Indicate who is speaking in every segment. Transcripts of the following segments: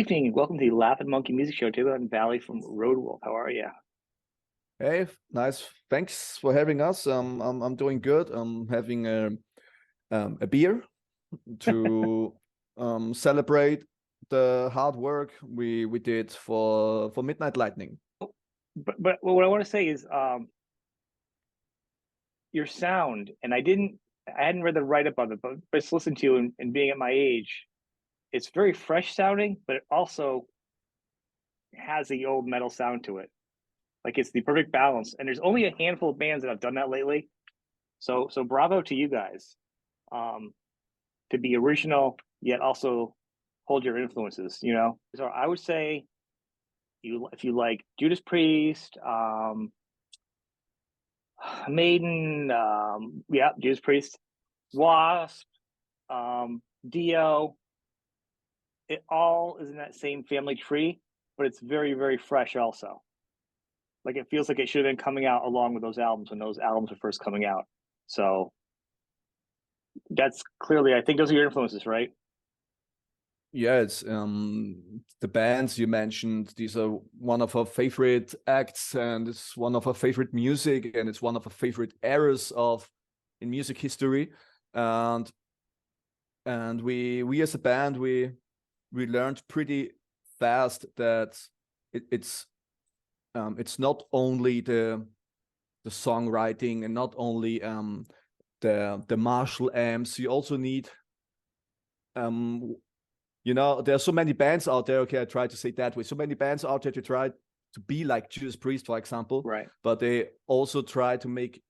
Speaker 1: evening and welcome to the Laughing Monkey Music Show. Today I'm Vali from ROADWOLF. How are you?
Speaker 2: Hey, nice. Thanks for having us. I'm doing good. I'm having a beer to celebrate the hard work we did for Midnight Lightning.
Speaker 1: But what I want to say is your sound, and I hadn't read the write-up of it, but just listening to you and being at my age, it's very fresh sounding, but it also has the old metal sound to it. Like it's the perfect balance. And there's only a handful of bands that have done that lately. So bravo to you guys. To be original yet also hold your influences, you know. So I would say if you like Judas Priest, Maiden, yeah, Judas Priest, Wasp, Dio, it all is in that same family tree, but it's very, very fresh also. Like it feels like it should have been coming out along with those albums when those albums were first coming out. So that's clearly, I think those are your influences, right?
Speaker 2: Yeah, it's the bands you mentioned. These are one of our favorite acts, and it's one of our favorite music, and it's one of our favorite eras in music history. And we as a band we learned pretty fast that it's not only the songwriting and not only the Marshall amps. You also need there are so many bands out there. Okay, I try to say it that way. So many bands out there to try to be like Judas Priest, for example.
Speaker 1: Right.
Speaker 2: But they also try to make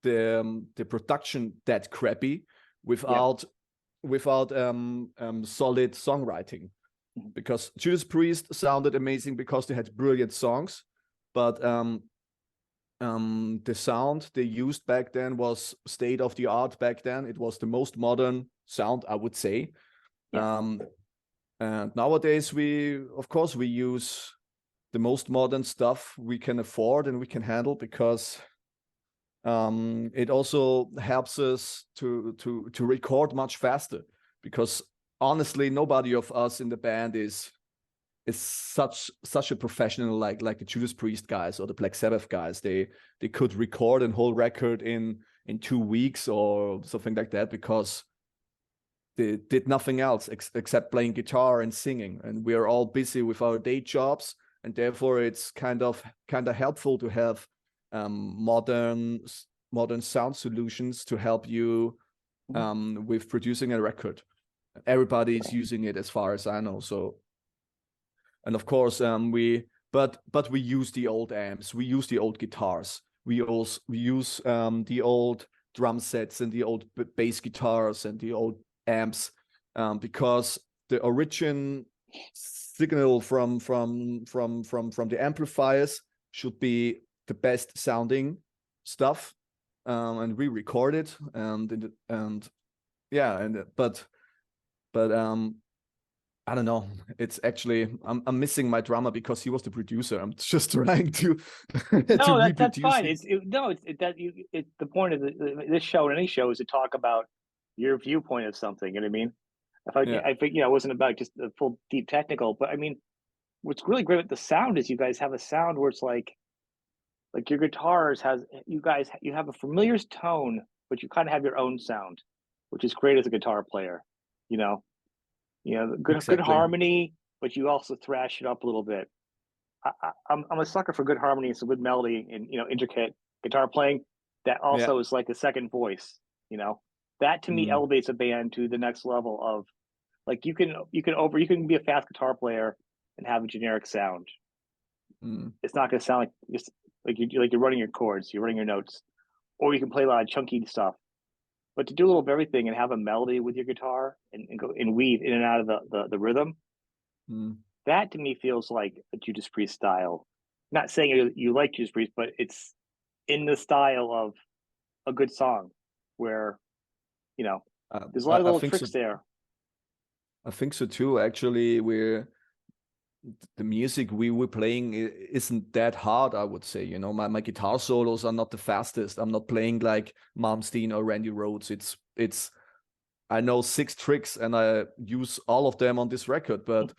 Speaker 2: the production that crappy without solid songwriting.
Speaker 1: Mhm.
Speaker 2: Because Judas Priest sounded amazing because they had brilliant songs, but the sound they used back then was state of the art back then. It was the most modern sound, I would say.
Speaker 1: Yeah.
Speaker 2: And nowadays of course we use the most modern stuff we can afford and we can handle, because it also helps us to record much faster, because honestly nobody of us in the band is such a professional like the Judas Priest guys or the Black Sabbath guys. They could record a whole record in 2 weeks or something like that, because they did nothing else except playing guitar and singing, and we are all busy with our day jobs, and therefore it's kind of helpful to have modern sound solutions to help you with producing a record. Everybody is using it as far as I know. So, and of course we use the old amps, we use the old guitars, we use the old drum sets and the old bass guitars and the old amps, because the origin signal from the amplifiers should be the best sounding stuff, and we record it, but I don't know. It's actually I'm missing my drummer because he was the producer. I'm just trying to
Speaker 1: No, that's
Speaker 2: reproduce
Speaker 1: fine.
Speaker 2: it.
Speaker 1: It's the point of this show and any show is to talk about your viewpoint of something. You know what I mean?
Speaker 2: Yeah.
Speaker 1: I think it wasn't about just the full deep technical, but I mean, what's really great with the sound is you guys have a sound where it's like your guitars you have a familiar tone, but you kind of have your own sound, which is great as a guitar player. You know, good
Speaker 2: Exactly.
Speaker 1: harmony, but you also thrash it up a little bit. I'm a sucker for good harmony and some good melody and intricate guitar playing that
Speaker 2: Yeah.
Speaker 1: also is like a second voice. That to me
Speaker 2: Mm.
Speaker 1: elevates a band to the next level of like you can be a fast guitar player and have a generic sound.
Speaker 2: Mm.
Speaker 1: It's not going to sound like you're running your chords, you're running your notes, or you can play a lot of chunky stuff. But to do a little of everything and have a melody with your guitar and go and weave in and out of the rhythm,
Speaker 2: Mm.
Speaker 1: that to me feels like a Judas Priest style. Not saying you like Judas Priest, but it's in the style of a good song where, there's a lot of
Speaker 2: I
Speaker 1: little
Speaker 2: think so.
Speaker 1: tricks there.
Speaker 2: I think so too. Actually, the music we were playing isn't that hard, I would say. My guitar solos are not the fastest. I'm not playing like Malmsteen or Randy Rhoads. It's I know 6 tricks and I use all of them on this record, but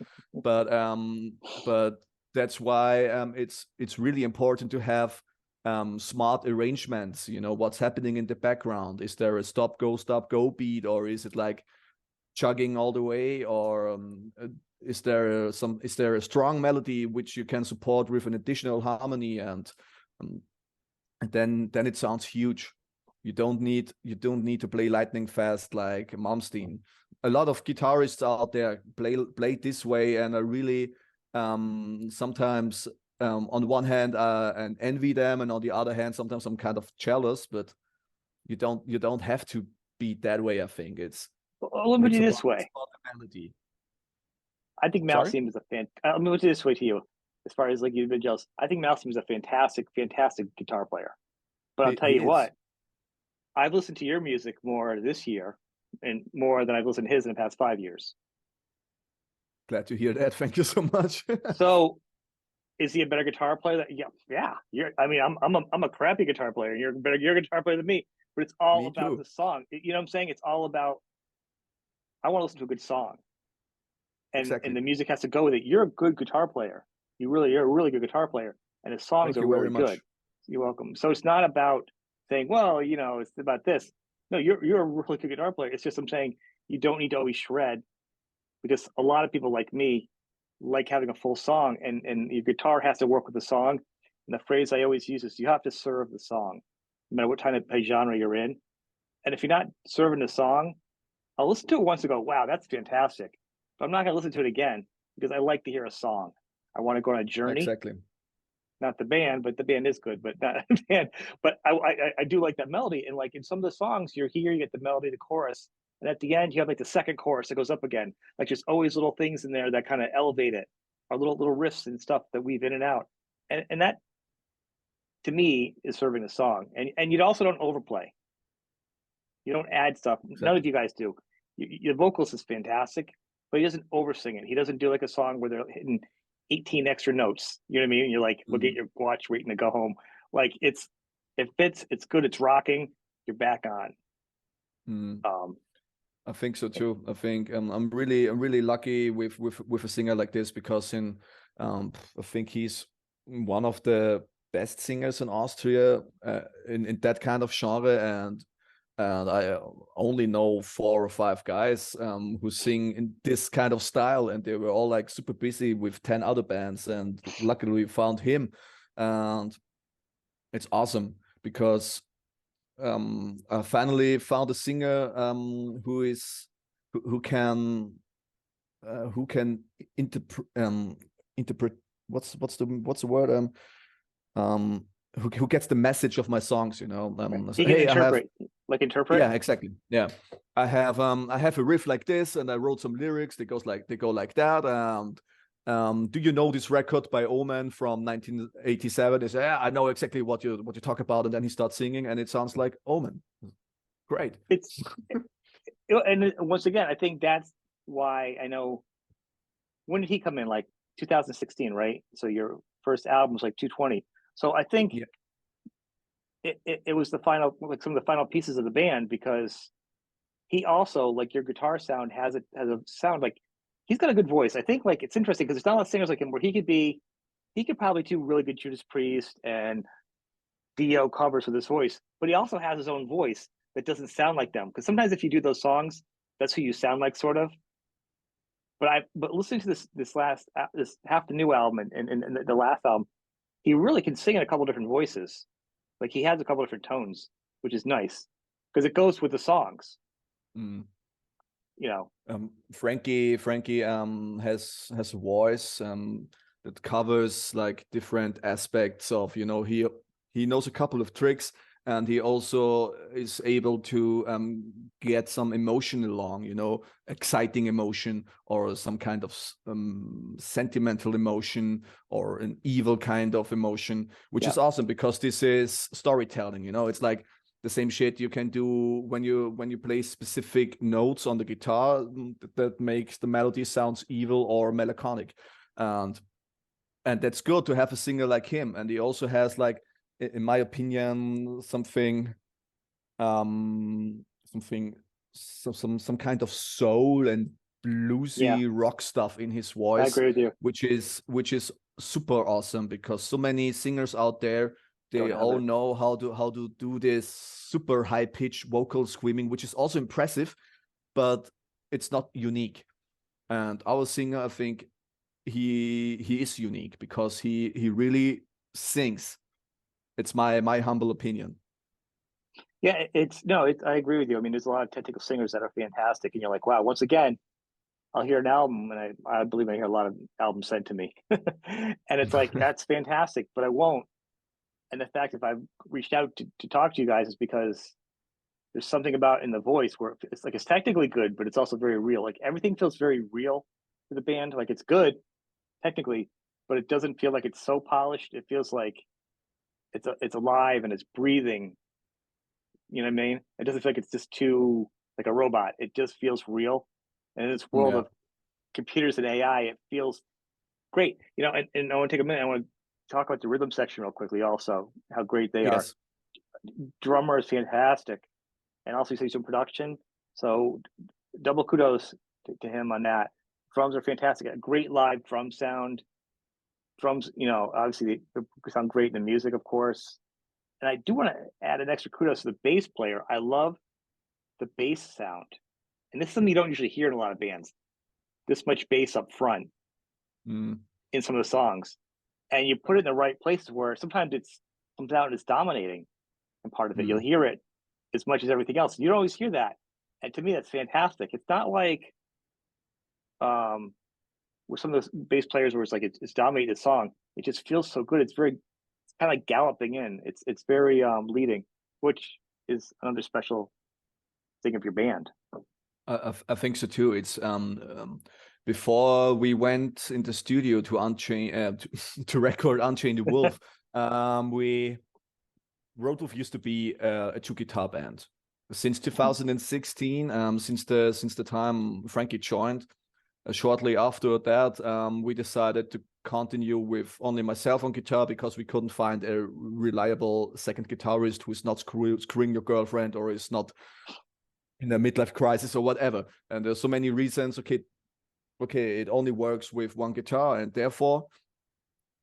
Speaker 2: that's why it's really important to have smart arrangements. You know, what's happening in the background. Is there a stop go beat, or is it like chugging all the way, or is there a strong melody which you can support with an additional harmony, and then it sounds huge. You don't need to play lightning fast like Malmsteen. A lot of guitarists out there play this way and are really sometimes on one hand and envy them, and on the other hand sometimes I'm kind of jealous. But you don't have to be that way. I think it's
Speaker 1: let me put it this way.
Speaker 2: The melody.
Speaker 1: I think Malmsteen is let me put it this way to you. As far as like you've been jealous, I think Malmsteen is a fantastic guitar player. But I'll tell you what, I've listened to your music more this year and more than I've listened to his in the past 5 years.
Speaker 2: Glad to hear that. Thank you so much.
Speaker 1: So, is he a better guitar player? Yeah. I'm a crappy guitar player. You're a guitar player than me. But it's all about the song. You know what I'm saying? It's all about. I want to listen to a good song, and the music has to go with it. You're a good guitar player. You're a really good guitar player, and his songs are really good. You're welcome. So it's not about saying, well, you know, it's about this. No, you're a really good guitar player. It's just I'm saying you don't need to always shred, because a lot of people like me like having a full song, and your guitar has to work with the song. And the phrase I always use is you have to serve the song, no matter what kind of genre you're in. And if you're not serving the song, I'll listen to it once and go, wow, that's fantastic. But I'm not going to listen to it again, because I like to hear a song. I want to go on a journey.
Speaker 2: Exactly.
Speaker 1: Not the band, but the band is good, but not the band. But I do like that melody. And like in some of the songs, you get the melody, the chorus. And at the end, you have like the second chorus that goes up again. Like there's always little things in there that kind of elevate it, or little riffs and stuff that weave in and out. And that, to me, is serving the song. And you also don't overplay. You don't add stuff. Exactly. None of you guys do. Your vocals is fantastic, but he doesn't oversing it. He doesn't do like a song where they're hitting 18 extra notes. You know what I mean? And you're like, look at your watch waiting to go home. Like it fits, it's good, it's rocking, you're back on.
Speaker 2: I think so too. I think I'm really lucky with a singer like this, because I think he's one of the best singers in Austria in that kind of genre, and I only know 4 or 5 guys who sing in this kind of style, and they were all like super busy with 10 other bands, and luckily we found him, and it's awesome because I finally found a singer who can interpret what's the word who gets the message of my songs, you know.
Speaker 1: So, hey, interpret.
Speaker 2: Yeah, exactly. Yeah, I have a riff like this, and I wrote some lyrics. They go like that. And do you know this record by Omen from 1987? They say, yeah, I know exactly what you talk about, and then he starts singing, and it sounds like Omen. Great.
Speaker 1: And once again, I think that's why I know. When did he come in? Like 2016, right? So your first album was like 220. So I think it was the final, like some of the final pieces of the band, because he also, like your guitar sound has a sound like he's got a good voice. I think like it's interesting because there's not a lot of singers like him where he could probably do really good Judas Priest and Dio covers with his voice, but he also has his own voice that doesn't sound like them. Because sometimes if you do those songs, that's who you sound like, sort of. But listening to this half the new album and the last album, he really can sing in a couple different voices. Like he has a couple different tones, which is nice because it goes with the songs. You know,
Speaker 2: Frankie has a voice that covers like different aspects of, you know, he knows a couple of tricks, and he also is able to get some emotion along, you know, exciting emotion or some kind of sentimental emotion or an evil kind of emotion, which is awesome because this is storytelling, you know. It's like the same shit you can do when you play specific notes on the guitar that makes the melody sounds evil or melancholic, and that's good to have a singer like him. And he also has, like, in my opinion, something some kind of soul and
Speaker 1: Yeah,
Speaker 2: bluesy rock stuff in his
Speaker 1: I
Speaker 2: voice,
Speaker 1: agree with you.
Speaker 2: which is super awesome because so many singers out there,
Speaker 1: Don't
Speaker 2: they
Speaker 1: have
Speaker 2: all
Speaker 1: it.
Speaker 2: know how to do this super high pitched vocal screaming, which is also impressive, but it's not unique. And our singer, I think he is unique because he really sings. It's my humble opinion.
Speaker 1: Yeah, it's no, I agree with you. I mean, there's a lot of technical singers that are fantastic, and you're like, wow. Once again, I'll hear an album, and I believe I hear a lot of albums sent to me, and it's like that's fantastic, but I won't. And the fact if I've reached out to talk to you guys is because there's something about in the voice where it's like it's technically good, but it's also very real. Like everything feels very real to the band. Like it's good technically, but it doesn't feel like it's so polished. It feels like it's alive and it's breathing. You know what I mean? It doesn't feel like it's just too like a robot. It just feels real. And in this world
Speaker 2: Yeah.
Speaker 1: of computers and AI, it feels great. You know, and I want to take a minute. I want to talk about the rhythm section real quickly. Also, how great they are.
Speaker 2: Yes.
Speaker 1: Drummer is fantastic, and also you see some production. So double kudos to him on that. Drums are fantastic. A great live drum sound. Drums, you know, obviously they sound great in the music, of course. And I do want to add an extra kudos to the bass player. I love the bass sound, and this is something you don't usually hear in a lot of bands. This much bass up front
Speaker 2: Mm,
Speaker 1: in some of the songs, and you put it in the right places where sometimes it's comes out and it's dominating and part of it. You'll
Speaker 2: mm.
Speaker 1: hear it as much as everything else. You don't always hear that, and to me, that's fantastic. It's not like um, with some of those bass players where it's like it's dominating the song. It just feels so good. It's very it's kind of like galloping in. It's very leading, which is another special thing of your band.
Speaker 2: I think so too. It's before we went in the studio to Unchain to record Unchain the Wolf, we ROADWOLF used to be a two guitar band. Since 2016, since the time Frankie joined, shortly after that, we decided to continue with only myself on guitar because we couldn't find a reliable second guitarist who is not screwing your girlfriend or is not in a midlife crisis or whatever. And there's so many reasons. Okay, it only works with one guitar, and therefore,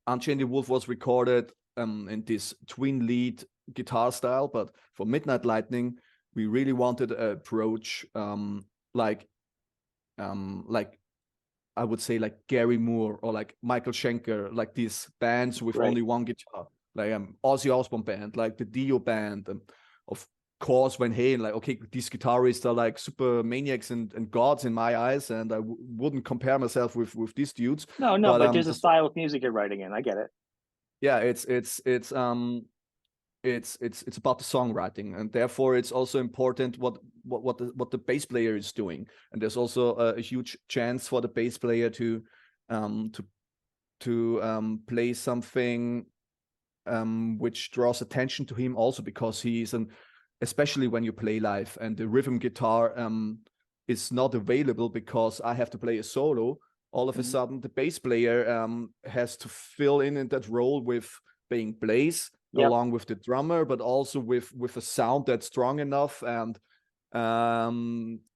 Speaker 2: Unchained the Wolf was recorded in this twin lead guitar style. But for Midnight Lightning, we really wanted an approach like I would say like Gary Moore or like Michael Schenker, like these bands with
Speaker 1: Right.
Speaker 2: only one guitar, like Ozzy Osbourne band, like the Dio band, of course Van Halen. Like okay, these guitarists are like super maniacs and gods in my eyes, and I wouldn't compare myself with these dudes.
Speaker 1: No, no,
Speaker 2: But
Speaker 1: but there's a style of music you're writing in. I get it.
Speaker 2: yeah, it's about the songwriting, and therefore it's also important what the bass player is doing. And there's also a huge chance for the bass player to um to play something which draws attention to him also, because he's an especially when you play live and the rhythm guitar is not available because I have to play a solo. All of a
Speaker 1: Mhm.
Speaker 2: sudden the bass player has to fill in that role with playing bass
Speaker 1: Yep.
Speaker 2: along with the drummer, but also with a sound that's strong enough and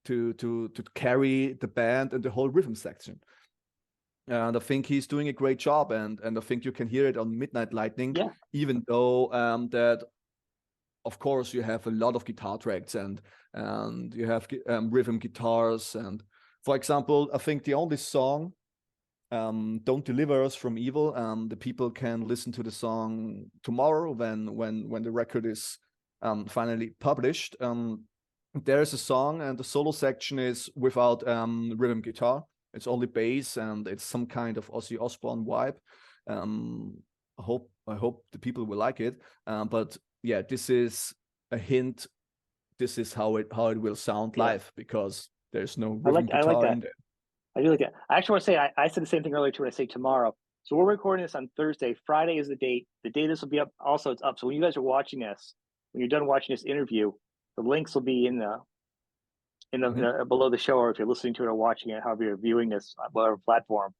Speaker 2: to carry the band and the whole rhythm section. And I think he's doing a great job, and I think you can hear it on Midnight Lightning,
Speaker 1: Yeah.
Speaker 2: even though that of course you have a lot of guitar tracks and you have rhythm guitars. And for example, I think the only song Don't Deliver Us from Evil, the people can listen to the song tomorrow when the record is finally published. There is a song and the solo section is without rhythm guitar. It's only bass and it's some kind of Ozzy Osbourne vibe. um I hope the people will like it. But yeah, this is a hint. This is how it will sound
Speaker 1: Yeah.
Speaker 2: live, because there's no rhythm
Speaker 1: I like
Speaker 2: guitar
Speaker 1: that.
Speaker 2: in there.
Speaker 1: I do like that. I actually want to say I said the same thing earlier too when I say tomorrow. So we're recording this on Thursday. Friday is the date. The day this will be up. Also, it's up. So when you guys are watching this, when you're done watching this interview, the links will be
Speaker 2: Mhm.
Speaker 1: below the show, or if you're listening to it or watching it, however you're viewing this on whatever platform,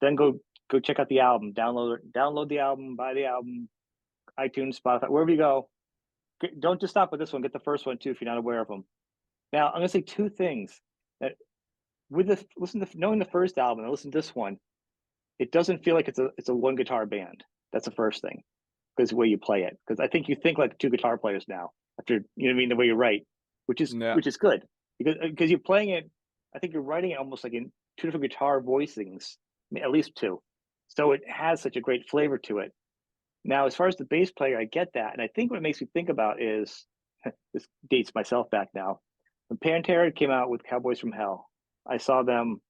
Speaker 1: then go check out the album. Download the album, buy the album, iTunes, Spotify, wherever you go. Don't just stop with this one. Get the first one too if you're not aware of them. Now I'm gonna say two things that with this listen to knowing the first album and listen to this one, it doesn't feel like it's a one guitar band. That's the first thing because the way you play it. Because I think you think like two guitar players now after you know what I mean the way you write,
Speaker 2: Yeah.
Speaker 1: which is good because you're playing it. I think you're writing it almost like in two different guitar voicings, I mean, at least two. So it has such a great flavor to it. Now, as far as the bass player, I get that, and I think what it makes me think about is this dates myself back now. When Pantera came out with Cowboys from Hell, I saw them.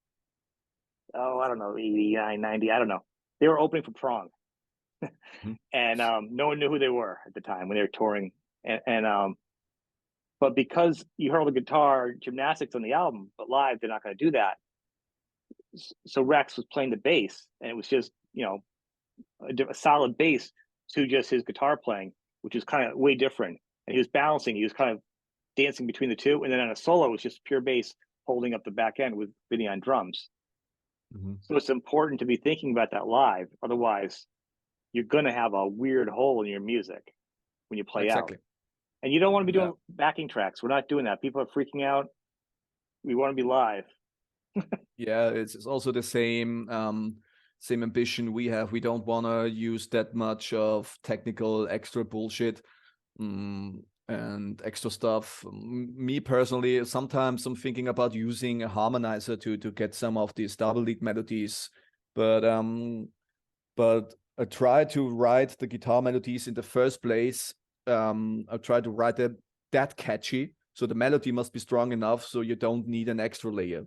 Speaker 1: Oh, I don't know, 89, 90, I don't know. They were opening for Prong,
Speaker 2: Mhm.
Speaker 1: and no one knew who they were at the time when they were touring. And but because you heard all the guitar gymnastics on the album, but live they're not going to do that. So Rex was playing the bass, and it was just a solid bass to just his guitar playing, which is kind of way different. And he was balancing, he was kind of dancing between the two, and then on a solo it was just pure bass holding up the back end with Vinny on drums.
Speaker 2: Mhm.
Speaker 1: So it's important to be thinking about that live, otherwise you're going to have a weird hole in your music when you play out.
Speaker 2: Exactly.
Speaker 1: And you don't want to be
Speaker 2: Yeah.
Speaker 1: doing backing tracks. We're not doing that. People are freaking out. We want to be live.
Speaker 2: Yeah, it's also the same ambition we have. We don't want to use that much of technical extra bullshit and extra stuff. Me personally, sometimes I'm thinking about using a harmonizer to get some of these double lead melodies, but I try to write the guitar melodies in the first place. I try to write them that catchy, so the melody must be strong enough so you don't need an extra layer,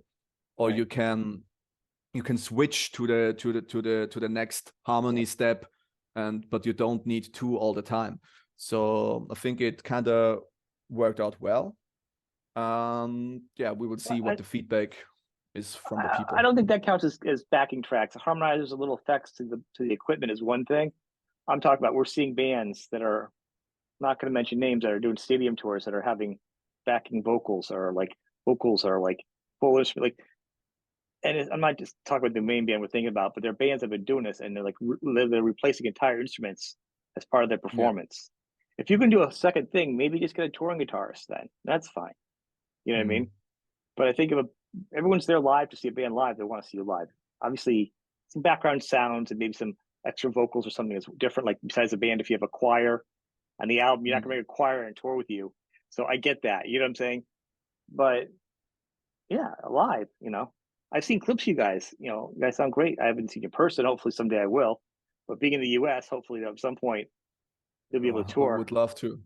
Speaker 2: or
Speaker 1: Right.
Speaker 2: you can switch to the next harmony step, but you don't need two all the time. So I think it kind of worked out well. Yeah, we will see what
Speaker 1: I,
Speaker 2: the feedback is from the
Speaker 1: I
Speaker 2: people.
Speaker 1: don't think that counts as backing tracks. Harmonizers and little effects to the equipment is one thing. I'm talking about we're seeing bands that are not going to mention names that are doing stadium tours that are having backing vocals or like full instrument like. And I'm not just talking about the main band we're thinking about, but there are bands that have been doing this and they're replacing entire instruments as part of their
Speaker 2: Yeah.
Speaker 1: performance. If you can do a second thing, maybe just get a touring guitarist then. That's fine. You know what I
Speaker 2: Mm.
Speaker 1: mean? But I think if everyone's there live to see a band live, they want to see you live. Obviously, some background sounds and maybe some extra vocals or something that's different. Like besides the band, if you have a choir on the album, you're not
Speaker 2: Mm.
Speaker 1: going to make a choir and tour with you. So I get that. You know what I'm saying? But yeah, live. I've seen clips of you guys. You guys sound great. I haven't seen you in person. Hopefully someday I will. But being in the U.S., hopefully at some point you'll be able to
Speaker 2: I
Speaker 1: tour.
Speaker 2: would love to.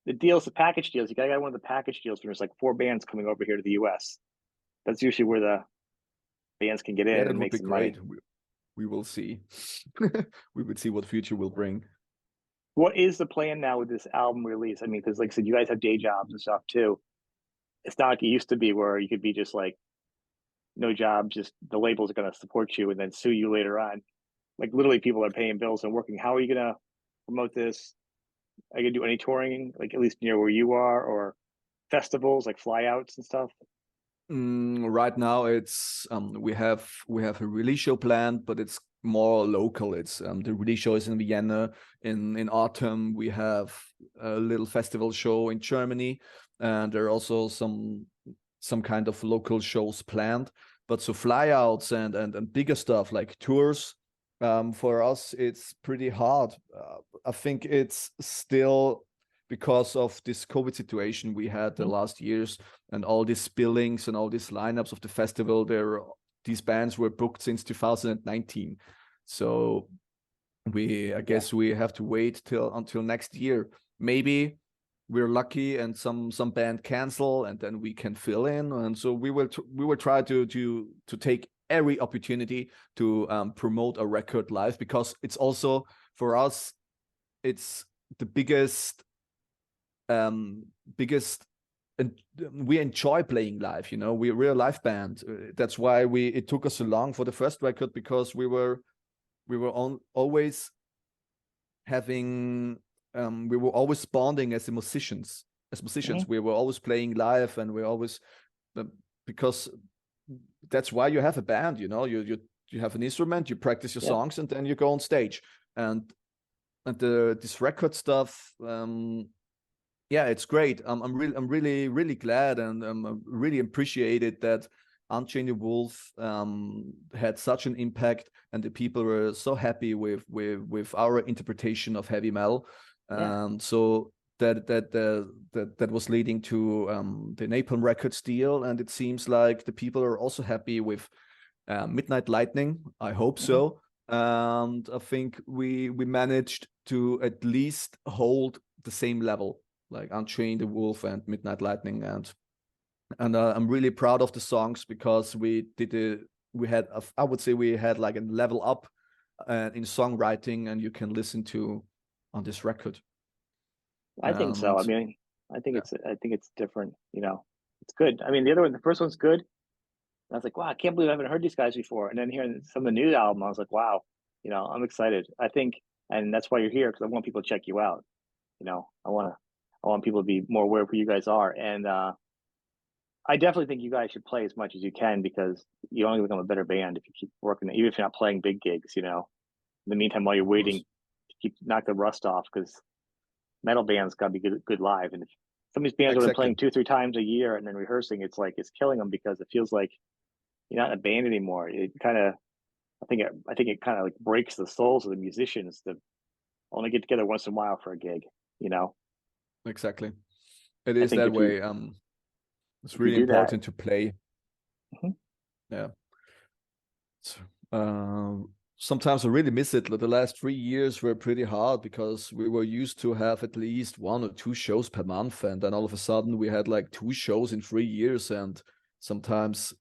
Speaker 1: The deals, the package deals. You got to get one of the package deals when there's like 4 bands coming over here to the U.S. That's usually where the bands can get
Speaker 2: Yeah,
Speaker 1: in
Speaker 2: that
Speaker 1: and
Speaker 2: would
Speaker 1: make
Speaker 2: be
Speaker 1: some money.
Speaker 2: great. We will see. We will see what future will bring.
Speaker 1: What is the plan now with this album release? I mean, because like I said, you guys have day jobs and stuff too. It's not like it used to be where you could be just like no job, just the labels are going to support you and then sue you later on. Like literally, people are paying bills and working. How are you going to promote this? Are you going to do any touring, like at least near where you are, or festivals like flyouts and stuff?
Speaker 2: Right now, it's we have a release show planned, but it's more local. It's the release show is in Vienna. In autumn, we have a little festival show in Germany, and there are also some kind of local shows planned. But so flyouts and bigger stuff like tours, for us, it's pretty hard. I think it's still because of this COVID situation we had the
Speaker 1: Mm-hmm.
Speaker 2: last years and all these billings and all these lineups of the festival. These bands were booked since 2019, so I
Speaker 1: Yeah,
Speaker 2: guess we have to wait until next year. Maybe we're lucky and some band cancel and then we can fill in, and so we will try to take every opportunity to promote a record live, because it's also for us it's the biggest and we enjoy playing live. We're a live band. That's why it took us so long for the first record, because we were always having we were always bonding as musicians.
Speaker 1: mm-hmm.
Speaker 2: We were always playing live, and we always because that's why you have a band. You have an instrument, you practice your
Speaker 1: Yeah.
Speaker 2: songs, and then you go on stage. And this record stuff, yeah, it's great. I'm really glad, and I really appreciated that Unchained the Wolf had such an impact, and the people were so happy with our interpretation of heavy metal.
Speaker 1: Yeah.
Speaker 2: So that was leading to the Napalm Records deal, and it seems like the people are also happy with Midnight Lightning. I hope
Speaker 1: Hmm.
Speaker 2: so. And I think we managed to at least hold the same level, like Unchained the Wolf and Midnight Lightning, and I'm really proud of the songs because I would say we had like a level up in songwriting, and you can listen to on this record.
Speaker 1: I think so. I
Speaker 2: And
Speaker 1: mean,
Speaker 2: yeah,
Speaker 1: I think it's different. You know, it's good. I mean, the other one, the first one's good. And I was like, wow, I can't believe I haven't heard these guys before. And then hearing some of the new album, I was like, wow, you know, I'm excited. I think, and that's why you're here because I want people to check you out. You know, I want people to be more aware of who you guys are. And I definitely think you guys should play as much as you can because you only become a better band if you keep working, even if you're not playing big gigs. You know, in the meantime, while you're
Speaker 2: of
Speaker 1: waiting
Speaker 2: course,
Speaker 1: to keep knock the rust off because metal bands got to be good live. And if some of these bands have been
Speaker 2: exactly.
Speaker 1: playing 2 or 3 times a year and then rehearsing, it's like it's killing them because it feels like you're not in a band anymore. It kind of I think it kind of like breaks the souls of the musicians to only get together once in a while for a gig. You know,
Speaker 2: Exactly. It
Speaker 1: I
Speaker 2: is
Speaker 1: think
Speaker 2: that way. It's
Speaker 1: if you
Speaker 2: really
Speaker 1: do that,
Speaker 2: important to play.
Speaker 1: mhm.
Speaker 2: Yeah. So, sometimes I really miss it. Like, the last 3 years were pretty hard because we were used to have at least 1 or 2 shows per month, and then all of a sudden we had like 2 shows in 3 years, and sometimes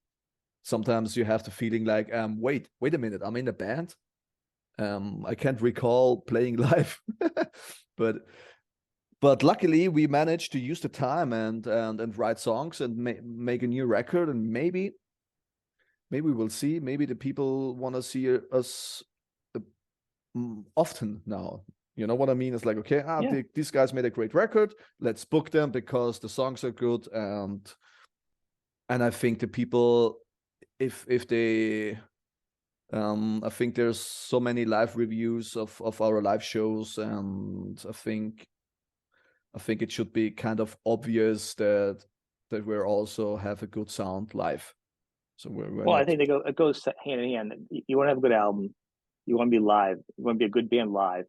Speaker 2: sometimes you have the feeling like, wait a minute, I'm in a band. I can't recall playing live, but luckily we managed to use the time and write songs and make a new record, and maybe we'll see. Maybe the people want to see us uh, often now. You know what I mean? It's like, okay,
Speaker 1: Yeah,
Speaker 2: these guys made a great record. Let's book them because the songs are good, and I think the people, if they, I think there's so many live reviews of our live shows, and I think it should be kind of obvious that we're also have a good sound live. So we're
Speaker 1: well, I
Speaker 2: not.
Speaker 1: think it goes hand in hand. You want to have a good album, you want to be live, you want to be a good band live,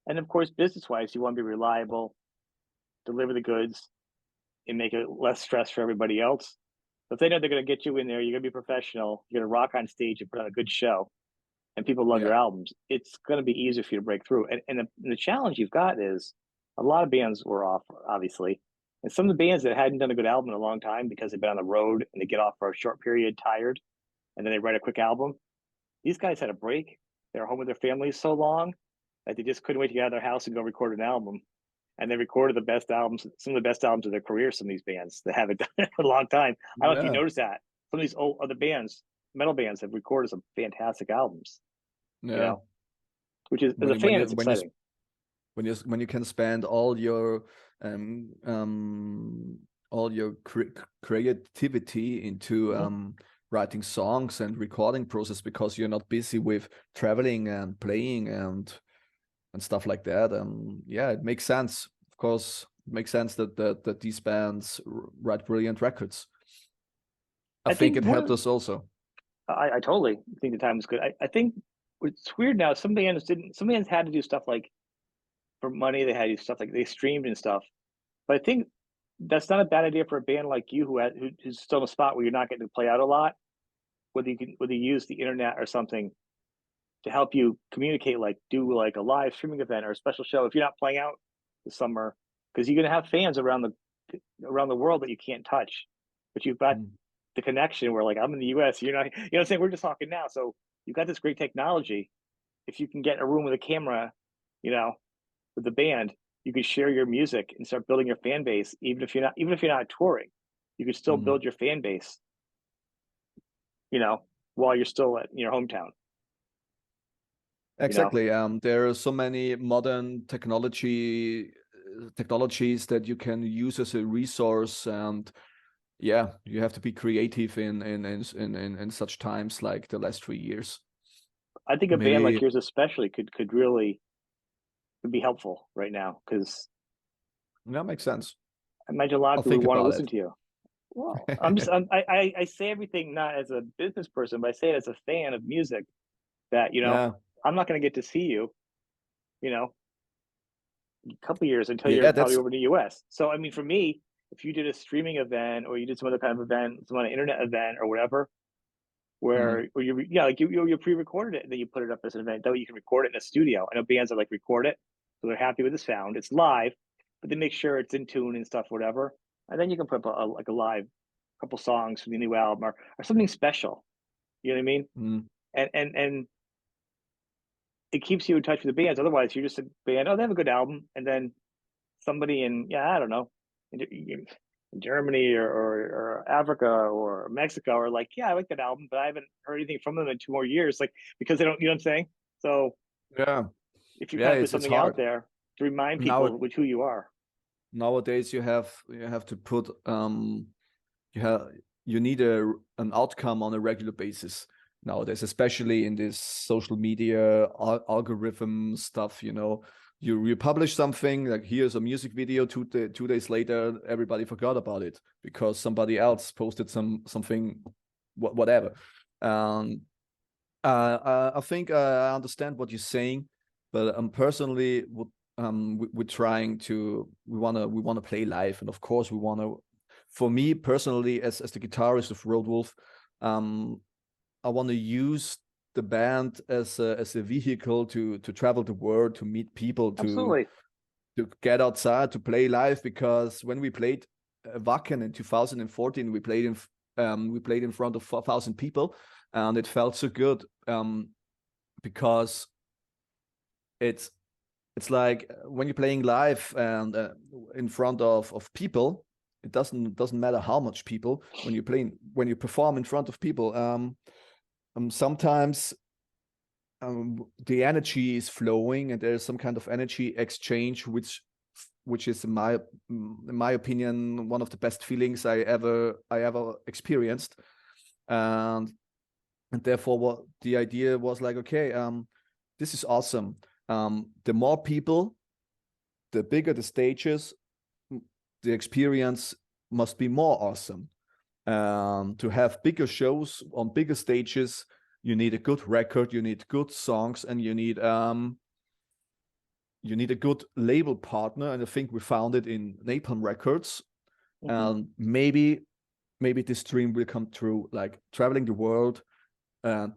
Speaker 1: and of course, business wise, you want to be reliable, deliver the goods, and make it less stress for everybody else. If they know they're going to get you in there, you're going to be professional, you're going to rock on stage and put on a good show, and people love
Speaker 2: Yeah.
Speaker 1: your albums, it's going to be easier for you to break through. And the challenge you've got is a lot of bands were off, obviously. And some of the bands that hadn't done a good album in a long time because they've been on the road and they get off for a short period tired and then they write a quick album. These guys had a break. They were home with their families so long that they just couldn't wait to get out of their house and go record an album. And they recorded the best albums, some of the best albums of their career, some of these bands that haven't done it for a long time. I don't know if you
Speaker 2: Yeah.
Speaker 1: noticed that. Some of these old other bands, metal bands, have recorded some fantastic albums, you
Speaker 2: Yeah.
Speaker 1: know, which is as
Speaker 2: When
Speaker 1: a
Speaker 2: you when
Speaker 1: fan,
Speaker 2: you
Speaker 1: it's
Speaker 2: when you
Speaker 1: exciting.
Speaker 2: when you can spend um all your creativity into
Speaker 1: Mm-hmm.
Speaker 2: writing songs and recording process because you're not busy with traveling and playing and stuff like that. Yeah, it makes sense. Of course, it makes sense that these bands write brilliant records. I
Speaker 1: I
Speaker 2: think
Speaker 1: think
Speaker 2: it helped us also.
Speaker 1: I totally think the time is good. I think it's weird now. Some bands didn't, some bands had to do stuff like for money, they had to do stuff like they streamed and stuff. But I think that's not a bad idea for a band like you who's still in a spot where you're not getting to play out a lot. Whether you use the internet or something to help you communicate, like do like a live streaming event or a special show if you're not playing out this summer, because you're gonna have fans around the world that you can't touch, but you've got
Speaker 2: Mm.
Speaker 1: the connection where like I'm in the US, you're not, you know what I'm saying? We're just talking now. So you've got this great technology. If you can get in a room with a camera, you know, with the band, you can share your music and start building your fan base, even if you're not touring, you can still
Speaker 2: Mm.
Speaker 1: build your fan base, you know, while you're still at your hometown, you know.
Speaker 2: Exactly. There are so many modern technologies that you can use as a resource, and yeah, you have to be creative in such times like the last 3 years.
Speaker 1: I think a band like
Speaker 2: Maybe
Speaker 1: yours especially could really could be helpful right now because
Speaker 2: That makes sense.
Speaker 1: I imagine a lot
Speaker 2: I'll
Speaker 1: of people
Speaker 2: think
Speaker 1: would want to
Speaker 2: about
Speaker 1: listen
Speaker 2: it.
Speaker 1: to you. Well, I say everything not as a business person, but I say it as a fan of music that,
Speaker 2: Yeah.
Speaker 1: I'm not going to get to see you, you know, a couple years until you're
Speaker 2: Yeah,
Speaker 1: probably
Speaker 2: that's
Speaker 1: over in the US. So, I mean, for me, if you did a streaming event or you did some other kind of event, some other internet event or whatever,
Speaker 2: mhm.
Speaker 1: where you, yeah, like you pre-recorded it and then you put it up as an event, that way you can record it in a studio. I know bands that like record it, so they're happy with the sound. It's live, but they make sure it's in tune and stuff, whatever. And then you can put up like a live couple songs from the new album or something special. You know what I mean?
Speaker 2: Mm.
Speaker 1: And it keeps you in touch with the bands. Otherwise, you're just a band. Oh, they have a good album, and then somebody in, yeah, I don't know, in Germany or Africa or Mexico are like, yeah, I like that album, but I haven't heard anything from them in 2 more years, like because they don't, you know what I'm saying? So
Speaker 2: Yeah.
Speaker 1: if you
Speaker 2: Yeah,
Speaker 1: kind of put
Speaker 2: it's
Speaker 1: something out
Speaker 2: hard.
Speaker 1: there to remind
Speaker 2: Now
Speaker 1: people which who you are.
Speaker 2: nowadays you have to put you have you need an outcome on a regular basis nowadays, especially in this social media algorithm stuff. You publish something like, here's a music video, 2 days later everybody forgot about it because somebody else posted something, whatever. um I think I understand what you're saying, but personally, we're trying to we wanna play live, and of course we wanna. For me personally, as the guitarist of ROADWOLF, I want to use the band as a vehicle to travel the world, to meet people,
Speaker 1: Absolutely.
Speaker 2: to get outside, to play live. Because when we played Wacken in 2014, we played in front of 4,000 people, and it felt so good, because it's like when you're playing live and in front of people. It doesn't matter how much people. When you perform in front of people, sometimes the energy is flowing and there's some kind of energy exchange, which is in my opinion one of the best feelings I ever experienced. And therefore what the idea was, like, okay, this is awesome. The more people, the bigger the stages, the experience must be more awesome. To have bigger shows on bigger stages, you need a good record, you need good songs, and you need a good label partner. And I think we found it in Napalm Records.
Speaker 1: Mm-hmm.
Speaker 2: And maybe this dream will come true, like traveling the world,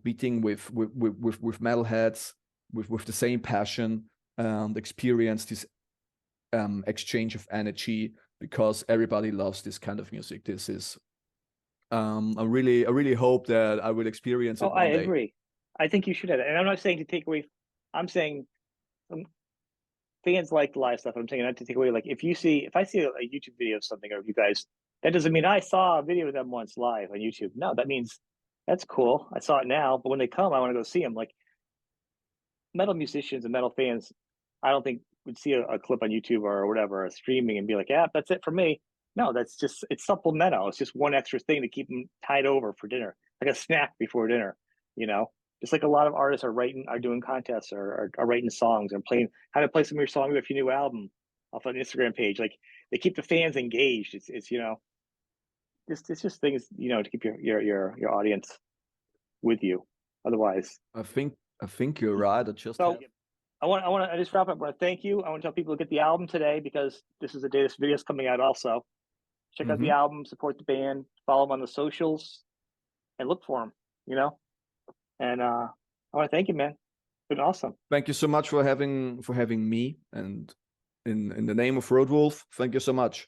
Speaker 2: meeting with metalheads with the same passion, and experience this exchange of energy, because everybody loves this kind of music. This is I really hope that I will experience
Speaker 1: Oh,
Speaker 2: it
Speaker 1: I
Speaker 2: one day.
Speaker 1: agree. I think you should have it. And I'm not saying to take away. I'm saying some fans like the live stuff. I'm saying not to take away. Like if I see a YouTube video of something, or if you guys, that doesn't mean I saw a video of them once live on YouTube. No, that means that's cool. I saw it now, but when they come, I want to go see them. Like metal musicians and metal fans, I don't think would see a clip on YouTube or whatever, a streaming, and be like, yeah, that's it for me. No, it's supplemental. It's just one extra thing to keep them tied over for dinner, like a snack before dinner, you know? Just like a lot of artists are doing contests or writing songs and playing how to play some of your songs with your new album off an Instagram page. Like they keep the fans engaged. It's it's just things, to keep your audience with you. Otherwise,
Speaker 2: I think you're right. I just
Speaker 1: so
Speaker 2: have.
Speaker 1: I just wrap up. I want to thank you. I want to tell people to get the album today because this is the day this video is coming out. Also, check out the
Speaker 2: Mhm.
Speaker 1: album, support the band, follow them on the socials, and look for them. You know, and I want to thank you, man. It's been awesome.
Speaker 2: Thank you so much for having me, and in the name of ROADWOLF, thank you so much.